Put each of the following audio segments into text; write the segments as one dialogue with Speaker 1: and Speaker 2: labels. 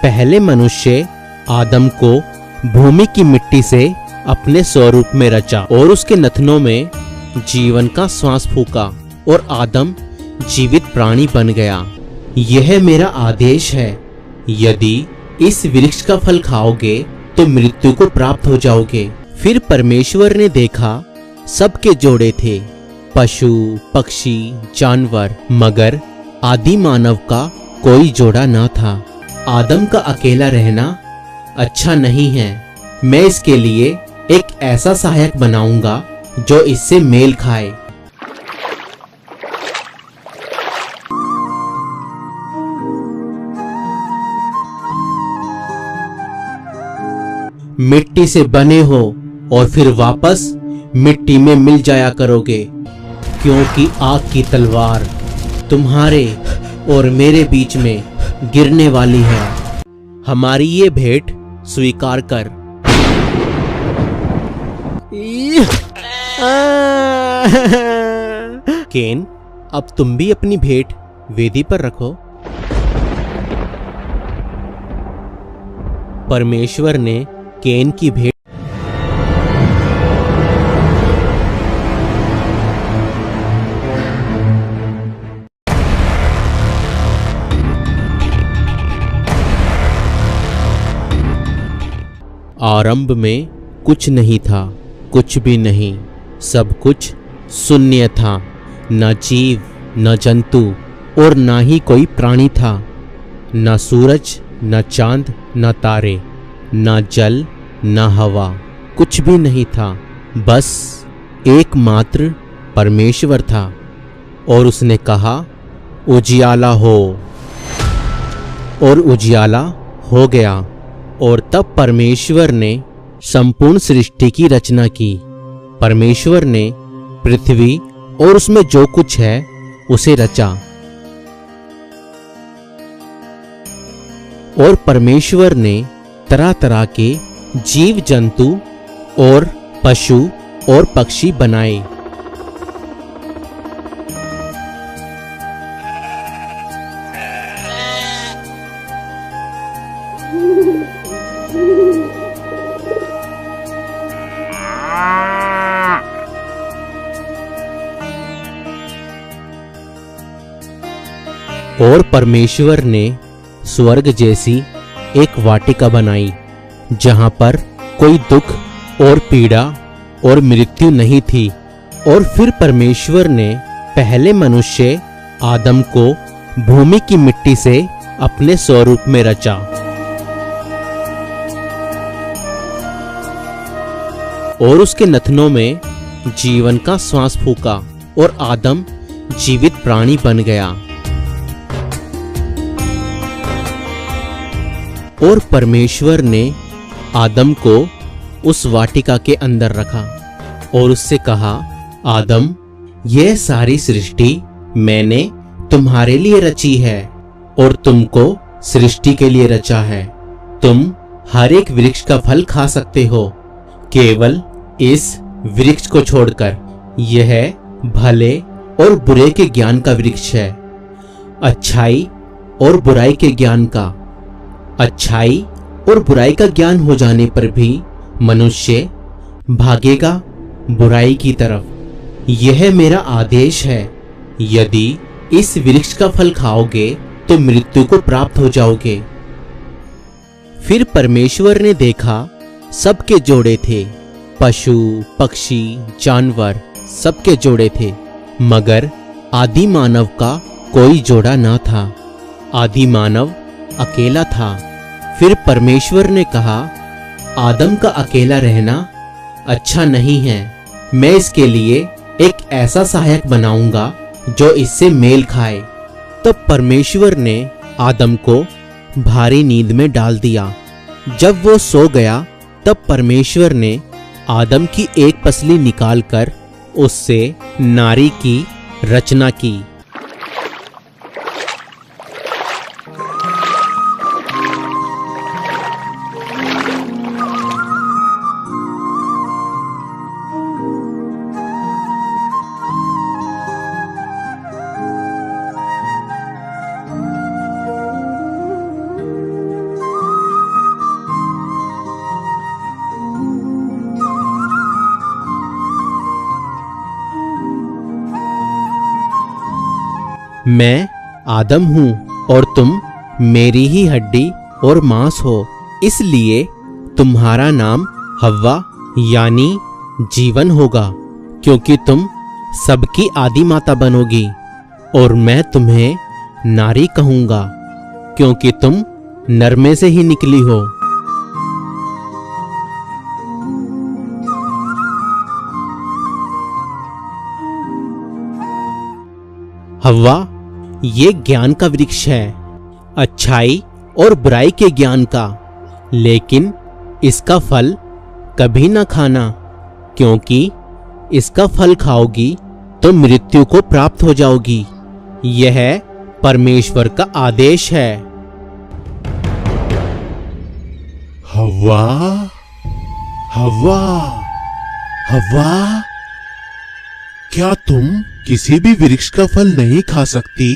Speaker 1: पहले मनुष्य आदम को भूमि की मिट्टी से अपने स्वरूप में रचा और उसके नथनों में जीवन का श्वास फूका और आदम जीवित प्राणी बन गया। यह मेरा आदेश है, यदि इस वृक्ष का फल खाओगे तो मृत्यु को प्राप्त हो जाओगे। फिर परमेश्वर ने देखा सबके जोड़े थे, पशु पक्षी जानवर, मगर आदि मानव का कोई जोड़ा न था। आदम का अकेला रहना अच्छा नहीं है। मैं इसके लिए एक ऐसा सहायक बनाऊंगा जो इससे मेल खाए। मिट्टी से बने हो और फिर वापस मिट्टी में मिल जाया करोगे, क्योंकि आग की तलवार तुम्हारे और मेरे बीच में गिरने वाली है। हमारी ये भेंट स्वीकार कर। केन, अब तुम भी अपनी भेंट वेदी पर रखो। परमेश्वर ने केन की भेंट आरंभ में कुछ नहीं था, कुछ भी नहीं, सब कुछ शून्य था। न जीव, न जंतु और न ही कोई प्राणी था। न सूरज, न चांद, न तारे, न जल, न हवा, कुछ भी नहीं था। बस एकमात्र परमेश्वर था। और उसने कहा, उजियाला हो, और उजियाला हो गया। और तब परमेश्वर ने संपूर्ण सृष्टि की रचना की। परमेश्वर ने पृथ्वी और उसमें जो कुछ है उसे रचा। और परमेश्वर ने तरह तरह के जीव जंतु और पशु और पक्षी बनाए। और परमेश्वर ने स्वर्ग जैसी एक वाटिका बनाई, जहां पर कोई दुख और पीड़ा और मृत्यु नहीं थी। और फिर परमेश्वर ने पहले मनुष्य आदम को भूमि की मिट्टी से अपने स्वरूप में रचा। और उसके नथनों में जीवन का श्वास फूका और आदम जीवित प्राणी बन गया। और परमेश्वर ने आदम को उस वाटिका के अंदर रखा और उससे कहा, आदम, यह सारी सृष्टि मैंने तुम्हारे लिए रची है और तुमको सृष्टि के लिए रचा है। तुम हर एक वृक्ष का फल खा सकते हो, केवल इस वृक्ष को छोड़कर। यह भले और बुरे के ज्ञान का वृक्ष है, अच्छाई और बुराई के ज्ञान का। अच्छाई और बुराई का ज्ञान हो जाने पर भी मनुष्य भागेगा बुराई की तरफ। यह मेरा आदेश है, यदि इस वृक्ष का फल खाओगे तो मृत्यु को प्राप्त हो जाओगे। फिर परमेश्वर ने देखा सबके जोड़े थे, पशु पक्षी जानवर, सबके जोड़े थे, मगर आदि मानव का कोई जोड़ा न था। आदि मानव अकेला था। फिर परमेश्वर ने कहा, आदम का अकेला रहना अच्छा नहीं है। मैं इसके लिए एक ऐसा सहायक बनाऊंगा जो इससे मेल खाए। तब परमेश्वर ने आदम को भारी नींद में डाल दिया। जब वो सो गया तब परमेश्वर ने आदम की एक पसली निकालकर उससे नारी की रचना की। मैं आदम हूँ और तुम मेरी ही हड्डी और मांस हो, इसलिए तुम्हारा नाम हव्वा यानी जीवन होगा, क्योंकि तुम सबकी आदि माता बनोगी। और मैं तुम्हें नारी कहूंगा, क्योंकि तुम नर में से ही निकली हो। हव्वा, ये ज्ञान का वृक्ष है, अच्छाई और बुराई के ज्ञान का, लेकिन इसका फल कभी ना खाना, क्योंकि इसका फल खाओगी तो मृत्यु को प्राप्त हो जाओगी। यह परमेश्वर का आदेश है।
Speaker 2: हव्वा, हव्वा, हव्वा, क्या तुम किसी भी वृक्ष का फल नहीं खा सकती?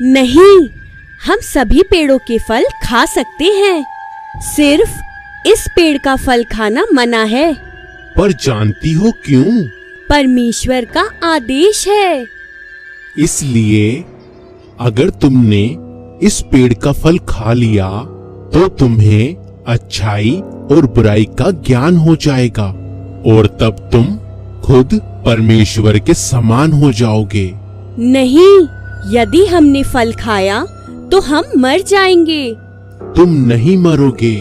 Speaker 3: नहीं, हम सभी पेड़ों के फल खा सकते हैं, सिर्फ इस पेड़ का फल खाना मना है।
Speaker 2: पर जानती हो क्यों?
Speaker 3: परमेश्वर का आदेश है।
Speaker 2: इसलिए अगर तुमने इस पेड़ का फल खा लिया तो तुम्हें अच्छाई और बुराई का ज्ञान हो जाएगा और तब तुम खुद परमेश्वर के समान हो जाओगे।
Speaker 3: नहीं, यदि हमने फल खाया तो हम मर जाएंगे।
Speaker 2: तुम नहीं मरोगे,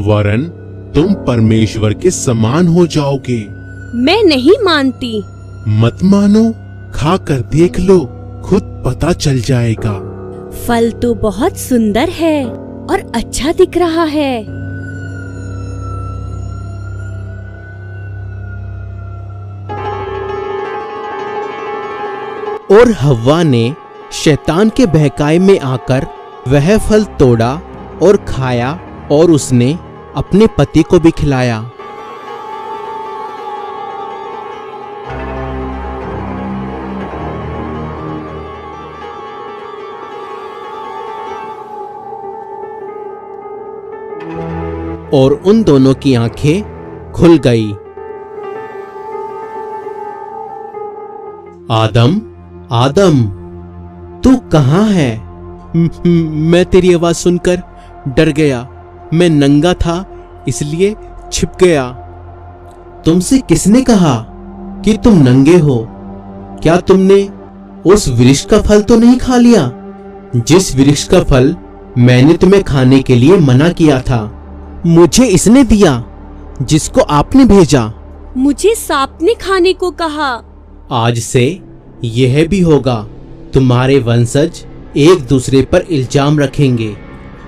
Speaker 2: वरन तुम परमेश्वर के समान हो जाओगे।
Speaker 3: मैं नहीं मानती।
Speaker 2: मत मानो, खा कर देख लो, खुद पता चल जाएगा।
Speaker 3: फल तो बहुत सुंदर है और अच्छा दिख रहा है।
Speaker 1: और हव्वा ने शैतान के बहकावे में आकर वह फल तोड़ा और खाया और उसने अपने पति को भी खिलाया। और उन दोनों की आंखें खुल गई। आदम, आदम, तू कहाँ है? मैं तेरी आवाज सुनकर डर गया। मैं नंगा था इसलिए छिप गया। तुमसे किसने कहा कि तुम नंगे हो? क्या तुमने उस वृक्ष का फल तो नहीं खा लिया, जिस वृक्ष का फल मैंने तुम्हें खाने के लिए मना किया था? मुझे इसने दिया जिसको आपने भेजा।
Speaker 3: मुझे सांप ने खाने को कहा।
Speaker 1: आज से यह भी होगा, तुम्हारे वंशज एक दूसरे पर इल्जाम रखेंगे।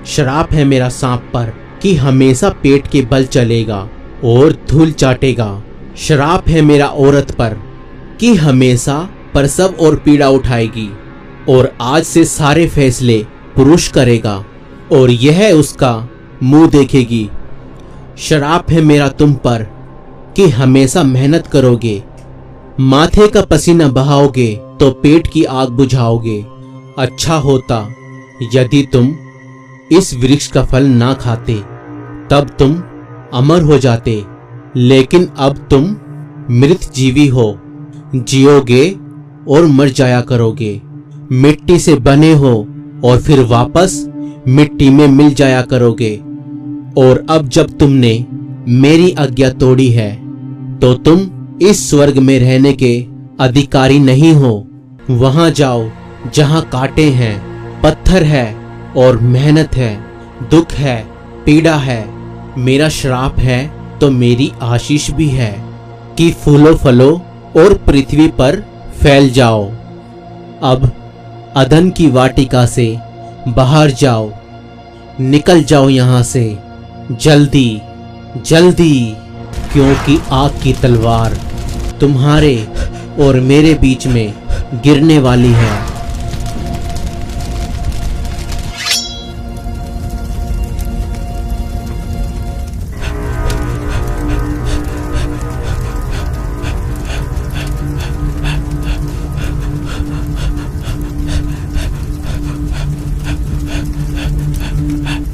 Speaker 1: श्राप है मेरा सांप पर कि हमेशा पेट के बल चलेगा और धूल चाटेगा। श्राप है मेरा औरत पर कि हमेशा प्रसव और पीड़ा उठाएगी। और आज से सारे फैसले पुरुष करेगा और यह उसका मुंह देखेगी। श्राप है मेरा तुम पर कि हमेशा मेहनत करोगे, माथे का पसीना बहाओगे तो पेट की आग बुझाओगे। अच्छा होता यदि तुम इस वृक्ष का फल ना खाते, तब तुम अमर हो जाते। लेकिन अब तुम मृत जीवी हो, जियोगे और मर जाया करोगे। मिट्टी से बने हो और फिर वापस मिट्टी में मिल जाया करोगे। और अब जब तुमने मेरी आज्ञा तोड़ी है तो तुम इस स्वर्ग में रहने के अधिकारी नहीं हो। वहां जाओ जहां कांटे हैं, पत्थर है और मेहनत है, दुख है, पीड़ा है। मेरा श्राप है तो मेरी आशीष भी है कि फूलो फलो और पृथ्वी पर फैल जाओ। अब अदन की वाटिका से बाहर जाओ, निकल जाओ यहां से जल्दी जल्दी, क्योंकि आग की तलवार तुम्हारे और मेरे बीच में गिरने वाली है।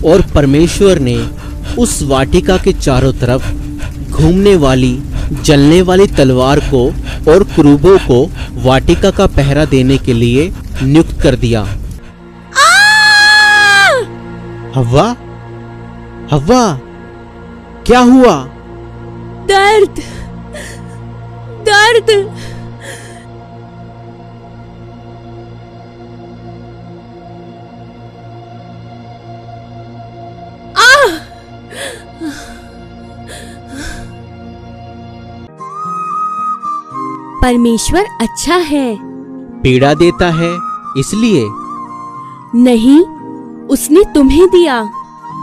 Speaker 1: और परमेश्वर ने उस वाटिका के चारों तरफ घूमने वाली जलने वाली तलवार को और क्रूबों को वाटिका का पहरा देने के लिए नियुक्त कर दिया। हव्वा, हव्वा, क्या हुआ?
Speaker 3: दर्द, दर्द। परमेश्वर अच्छा है।
Speaker 1: पीड़ा देता है इसलिए?
Speaker 3: नहीं, उसने तुम्हें दिया।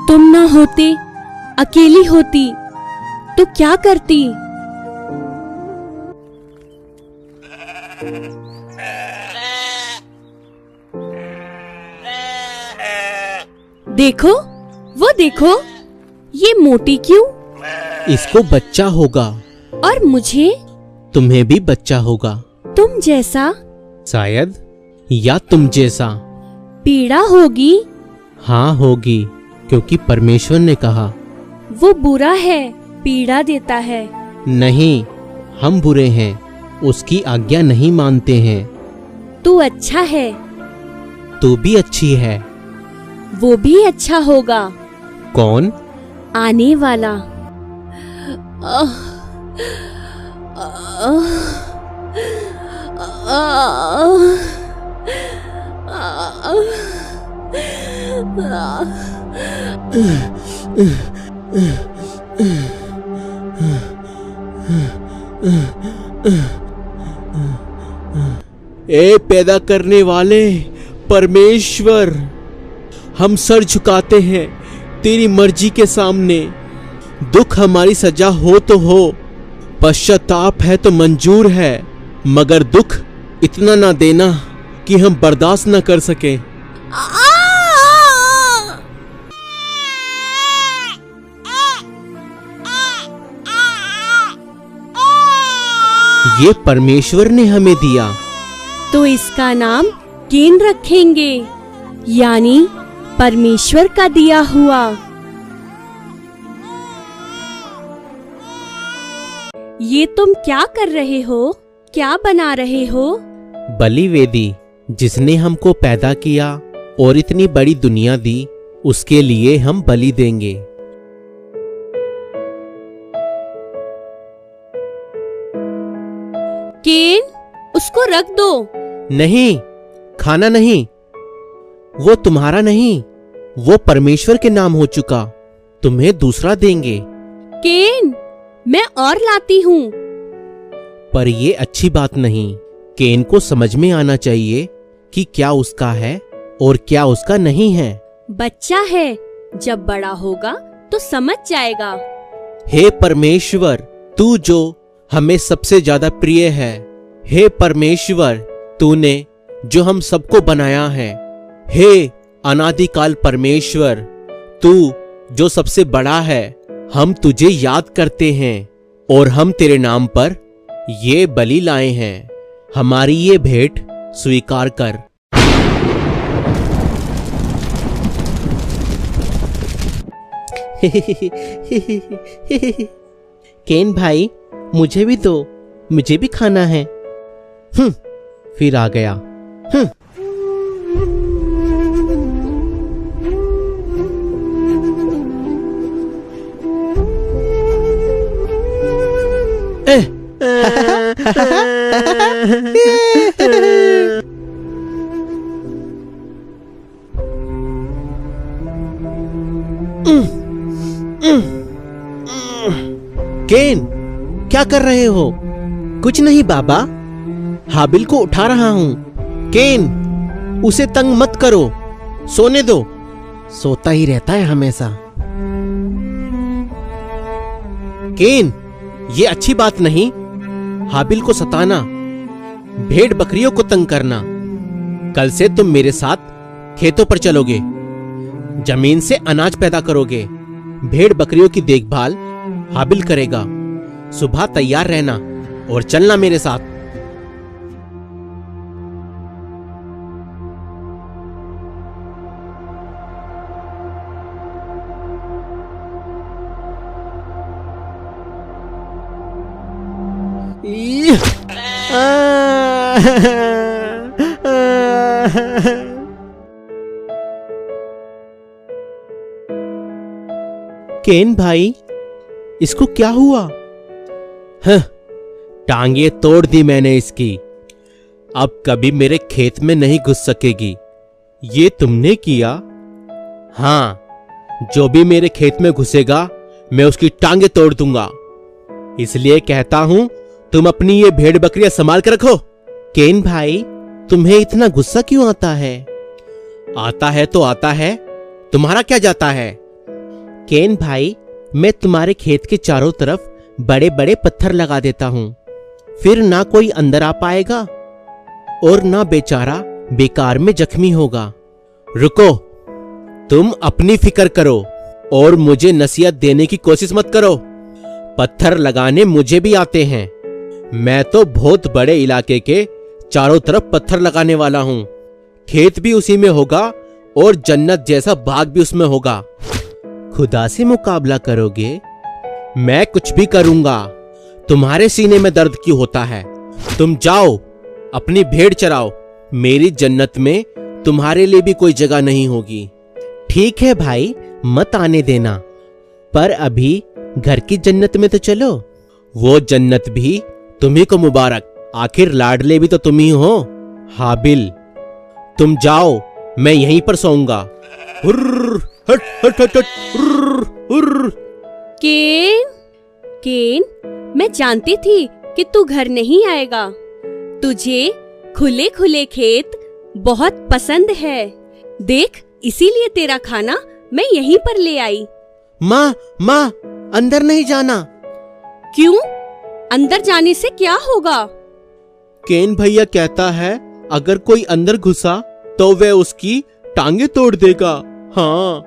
Speaker 3: तुम ना होते, अकेली होती तो क्या करती? देखो, वो देखो, ये मोटी क्यों?
Speaker 1: इसको बच्चा होगा।
Speaker 3: और मुझे?
Speaker 1: तुम्हें भी बच्चा होगा।
Speaker 3: तुम जैसा?
Speaker 1: शायद, या तुम जैसा।
Speaker 3: पीड़ा होगी?
Speaker 1: हाँ होगी, क्योंकि परमेश्वर ने कहा।
Speaker 3: वो बुरा है, पीड़ा देता है।
Speaker 1: नहीं, हम बुरे हैं, उसकी आज्ञा नहीं मानते हैं।
Speaker 3: तू अच्छा है।
Speaker 1: तू भी अच्छी है।
Speaker 3: वो भी अच्छा होगा।
Speaker 1: कौन?
Speaker 3: आने वाला।
Speaker 1: ए पैदा करने वाले परमेश्वर, हम सर झुकाते हैं तेरी मर्जी के सामने। दुख हमारी सजा हो तो हो, पश्चाताप है तो मंजूर है, मगर दुख इतना ना देना कि हम बर्दाश्त न कर सकें। ये परमेश्वर ने हमें दिया।
Speaker 3: तो इसका नाम केन रखेंगे, यानी परमेश्वर का दिया हुआ। ये तुम क्या कर रहे हो? क्या बना रहे हो?
Speaker 1: बलिवेदी, जिसने हमको पैदा किया और इतनी बड़ी दुनिया दी, उसके लिए हम बलि देंगे।
Speaker 3: केन, उसको रख दो।
Speaker 1: नहीं, खाना नहीं, वो तुम्हारा नहीं, वो परमेश्वर के नाम हो चुका। तुम्हें दूसरा देंगे।
Speaker 3: केन, मैं और लाती हूँ।
Speaker 1: पर ये अच्छी बात नहीं। केन को समझ में आना चाहिए कि क्या उसका है और क्या उसका नहीं है।
Speaker 3: बच्चा है, जब बड़ा होगा तो समझ जाएगा।
Speaker 1: हे परमेश्वर, तू जो हमें सबसे ज्यादा प्रिय है, हे परमेश्वर, तूने जो हम सबको बनाया है, हे अनादिकाल परमेश्वर, तू जो सबसे बड़ा है, हम तुझे याद करते हैं और हम तेरे नाम पर ये बलि लाए हैं। हमारी ये भेंट स्वीकार कर। केन भाई, मुझे भी दो, मुझे भी खाना है। फिर आ गया। केन, क्या कर रहे हो? कुछ नहीं बाबा, हाबिल को उठा रहा हूं। केन, उसे तंग मत करो, सोने दो। सोता ही रहता है हमेशा। केन, ये अच्छी बात नहीं, हाबिल को सताना, भेड़ बकरियों को तंग करना। कल से तुम मेरे साथ खेतों पर चलोगे, जमीन से अनाज पैदा करोगे, भेड़ बकरियों की देखभाल हाबिल करेगा। सुबह तैयार रहना और चलना मेरे साथ। केन भाई, इसको क्या हुआ? टांगे तोड़ दी मैंने इसकी, अब कभी मेरे खेत में नहीं घुस सकेगी। ये तुमने किया? हाँ, जो भी मेरे खेत में घुसेगा मैं उसकी टांगे तोड़ दूंगा। इसलिए कहता हूं तुम अपनी ये भेड़ बकरियां संभाल कर रखो। केन भाई, तुम्हें इतना गुस्सा क्यों आता है? आता है तो आता है, तुम्हारा क्या जाता है? केन भाई, मैं तुम्हारे खेत के चारों तरफ बड़े बड़े पत्थर लगा देता हूं, फिर ना कोई अंदर आ पाएगा और ना बेचारा बेकार में जख्मी होगा। रुको, तुम अपनी फिक्र करो और मुझे नसीहत देने की कोशिश मत करो। पत्थर लगाने मुझे भी आते हैं, मैं तो बहुत बड़े इलाके के चारों तरफ पत्थर लगाने वाला हूं। खेत भी उसी में होगा और जन्नत जैसा बाग भी उसमें होगा। खुदा से मुकाबला करोगे? मैं कुछ भी करूंगा। तुम्हारे सीने में दर्द क्यों होता है? तुम जाओ अपनी भेड़ चराओ, मेरी जन्नत में तुम्हारे लिए भी कोई जगह नहीं होगी। ठीक है भाई, मत आने देना, पर अभी घर की जन्नत में तो चलो। वो जन्नत भी तुम्ही को मुबारक, आखिर लाडले भी तो तुम ही हो। हाबिल, तुम जाओ, मैं यहीं पर सोऊंगा।
Speaker 3: केन, मैं जानती थी कि तू घर नहीं आएगा। तुझे खुले खुले खेत बहुत पसंद है। देख, इसीलिए तेरा खाना मैं यहीं पर ले आई।
Speaker 1: माँ, अंदर नहीं जाना।
Speaker 3: क्यों? अंदर जाने से क्या होगा?
Speaker 1: केन भैया कहता है अगर कोई अंदर घुसा तो वह उसकी टांगे तोड़ देगा। हाँ।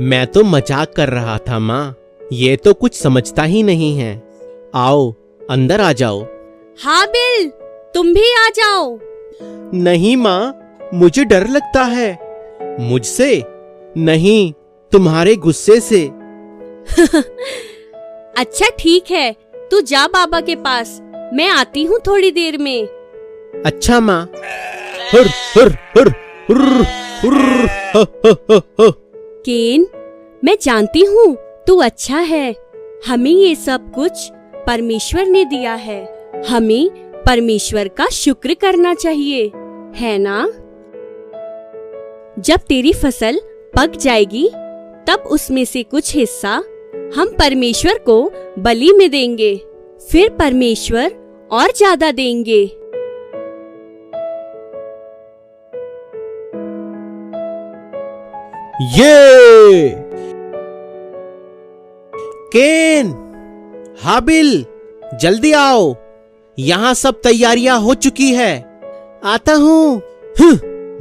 Speaker 1: मैं तो मजाक कर रहा था माँ, ये तो कुछ समझता ही नहीं है। आओ, अंदर आ जाओ।
Speaker 3: हाबिल, तुम भी आ जाओ।
Speaker 1: नहीं माँ, मुझे डर लगता है। मुझसे नहीं, तुम्हारे गुस्से से।
Speaker 3: अच्छा ठीक है, तू जा बाबा के पास, मैं आती हूँ थोड़ी देर में।
Speaker 1: अच्छा माँ।
Speaker 3: केन, मैं जानती हूँ तू अच्छा है। हमें ये सब कुछ परमेश्वर ने दिया है, हमें परमेश्वर का शुक्र करना चाहिए, है ना? जब तेरी फसल पक जाएगी तब उसमें से कुछ हिस्सा हम परमेश्वर को बलि में देंगे, फिर परमेश्वर और ज्यादा देंगे।
Speaker 1: ये केन, हाबिल, जल्दी आओ, यहाँ सब तैयारियां हो चुकी है। आता हूँ।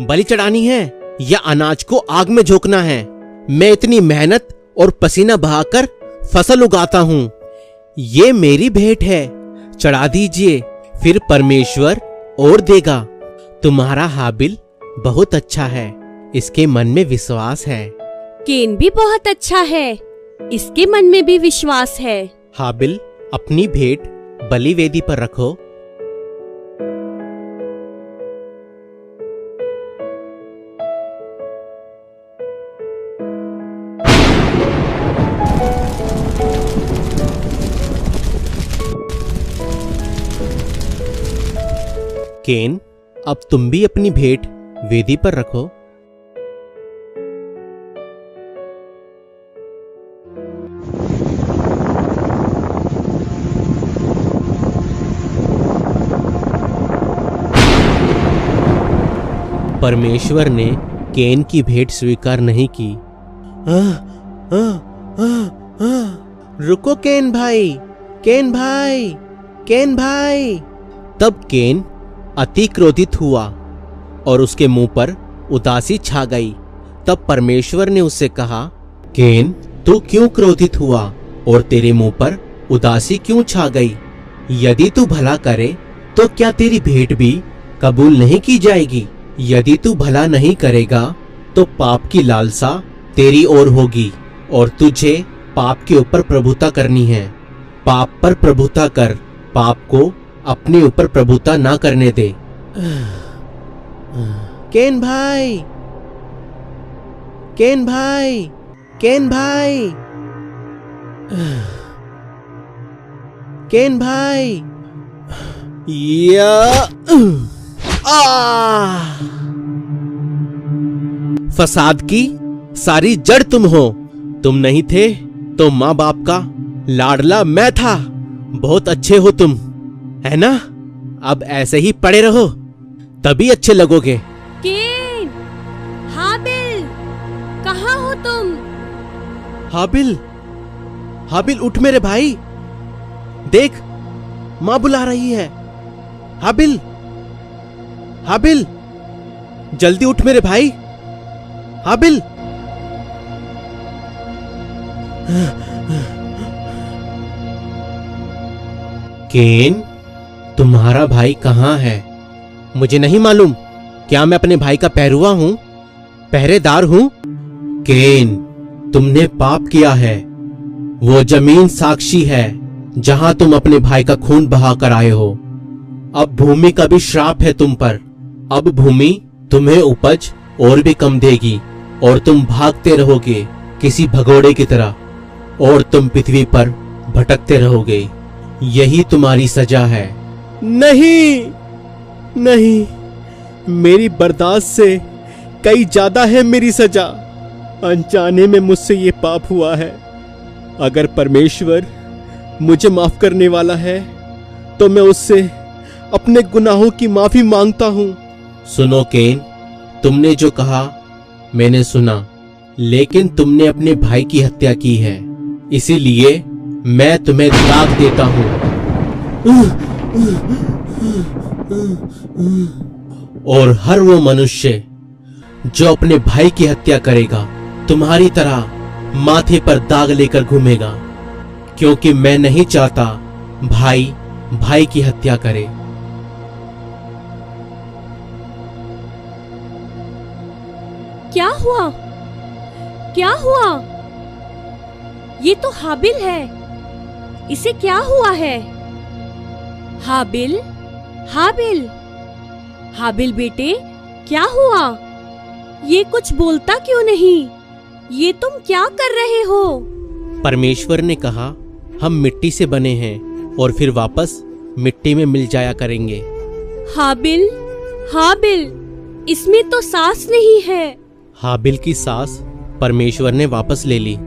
Speaker 1: बलि चढ़ानी है या अनाज को आग में झोंकना है? मैं इतनी मेहनत और पसीना बहाकर फसल उगाता हूँ। ये मेरी भेंट है, चढ़ा दीजिए, फिर परमेश्वर और देगा। तुम्हारा हाबिल बहुत अच्छा है, इसके मन में विश्वास है।
Speaker 3: केन भी बहुत अच्छा है, इसके मन में भी विश्वास है।
Speaker 1: हाबिल, अपनी भेंट बलि वेदी पर रखो। केन, अब तुम भी अपनी भेंट वेदी पर रखो। परमेश्वर ने केन की भेंट स्वीकार नहीं की। रुको केन भाई, केन भाई, केन भाई। तब केन अति क्रोधित हुआ और उसके मुंह पर उदासी छा गई। तब परमेश्वर ने उससे कहा, केन, तू क्यों क्रोधित हुआ और तेरे मुंह पर उदासी क्यों छा गई? यदि तू भला करे तो क्या तेरी भेंट भी कबूल नहीं की जाएगी? यदि तू भला नहीं करेगा तो पाप की लालसा तेरी ओर होगी और तुझे पाप के ऊपर प्रभुता करनी है। पाप पर प्रभुता कर, पाप को अपने ऊपर प्रभुता ना करने दे। केन भाई, केन भाई, केन भाई, केन भाई। या फसाद की सारी जड़ तुम हो। तुम नहीं थे तो माँ बाप का लाडला मैं था। बहुत अच्छे हो तुम, है ना? अब ऐसे ही पड़े रहो तभी अच्छे लगोगे।
Speaker 3: केन, हाबिल, कहाँ हो तुम?
Speaker 1: हाबिल, हाबिल उठ मेरे भाई, देख माँ बुला रही है। हाबिल, हाबिल, जल्दी उठ मेरे भाई। हाबिल। केन, तुम्हारा भाई कहाँ है? मुझे नहीं मालूम। क्या मैं अपने भाई का पहरुआ हूं, पहरेदार हूं? केन, तुमने पाप किया है। वो जमीन साक्षी है जहां तुम अपने भाई का खून बहा कर आए हो। अब भूमि का भी श्राप है तुम पर। अब भूमि तुम्हें उपज और भी कम देगी और तुम भागते रहोगे किसी भगोड़े की तरह, और तुम पृथ्वी पर भटकते रहोगे। यही तुम्हारी सजा है। नहीं, नहीं, मेरी बर्दाश्त से कई ज्यादा है मेरी सजा। अनजाने में मुझसे ये पाप हुआ है। अगर परमेश्वर मुझे माफ करने वाला है तो मैं उससे अपने गुनाहों की माफी मांगता हूं। सुनो केन, तुमने जो कहा मैंने सुना, लेकिन तुमने अपने भाई की हत्या की है, इसीलिए मैं तुम्हें तलाक देता हूं। और हर वो मनुष्य जो अपने भाई की हत्या करेगा तुम्हारी तरह माथे पर दाग लेकर घूमेगा, क्योंकि मैं नहीं चाहता भाई भाई की हत्या करे।
Speaker 3: क्या हुआ? क्या हुआ? ये तो हाबिल है। इसे क्या हुआ है? हाबिल, हाबिल, हाबिल बेटे, क्या हुआ? ये कुछ बोलता क्यों नहीं? ये तुम क्या कर रहे हो?
Speaker 1: परमेश्वर ने कहा हम मिट्टी से बने हैं और फिर वापस मिट्टी में मिल जाया करेंगे।
Speaker 3: हाबिल, हाबिल, इसमें तो सांस नहीं है।
Speaker 1: हाबिल की सांस परमेश्वर ने वापस ले ली।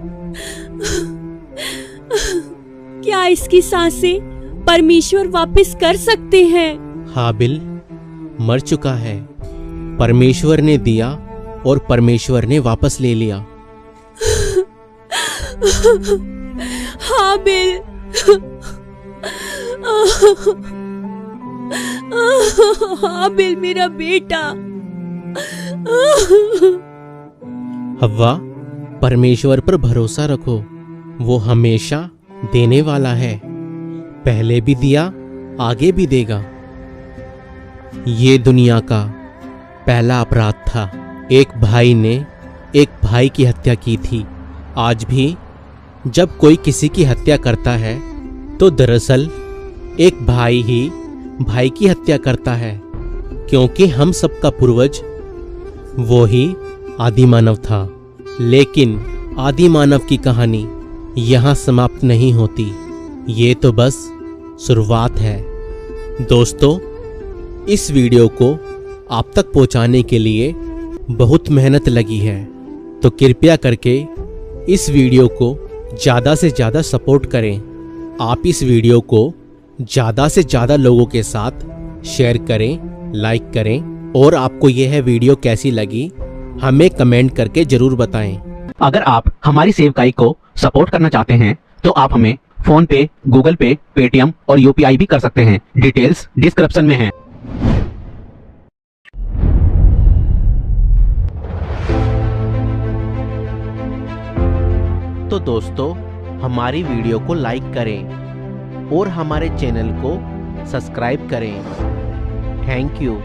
Speaker 3: क्या इसकी सांसें परमेश्वर वापस कर सकते हैं?
Speaker 1: हाबिल मर चुका है। परमेश्वर ने दिया और परमेश्वर ने वापस ले लिया।
Speaker 3: हाबिल, हाबिल मेरा बेटा।
Speaker 1: हव्वा, परमेश्वर पर भरोसा रखो। वो हमेशा देने वाला है। पहले भी दिया, आगे भी देगा। ये दुनिया का पहला अपराध था। एक भाई ने एक भाई की हत्या की थी। आज भी जब कोई किसी की हत्या करता है तो दरअसल एक भाई ही भाई की हत्या करता है, क्योंकि हम सबका पूर्वज वो ही आदि मानव था। लेकिन आदि मानव की कहानी यहाँ समाप्त नहीं होती। ये तो बस शुरुआत है। दोस्तों, इस वीडियो को आप तक पहुंचाने के लिए बहुत मेहनत लगी है, तो कृपया करके इस वीडियो को ज़्यादा से ज़्यादा सपोर्ट करें। आप इस वीडियो को ज़्यादा से ज़्यादा लोगों के साथ शेयर करें, लाइक करें, और आपको यह वीडियो कैसी लगी हमें कमेंट करके ज़रूर बताएं।
Speaker 4: अगर आप हमारी सेवकाई को सपोर्ट करना चाहते हैं तो आप हमें फोन पे, गूगल पे, पेटीएम और यूपीआई भी कर सकते हैं। डिटेल्स डिस्क्रिप्शन में हैं।
Speaker 1: तो दोस्तों, हमारी वीडियो को लाइक करें और हमारे चैनल को सब्सक्राइब करें। Thank you.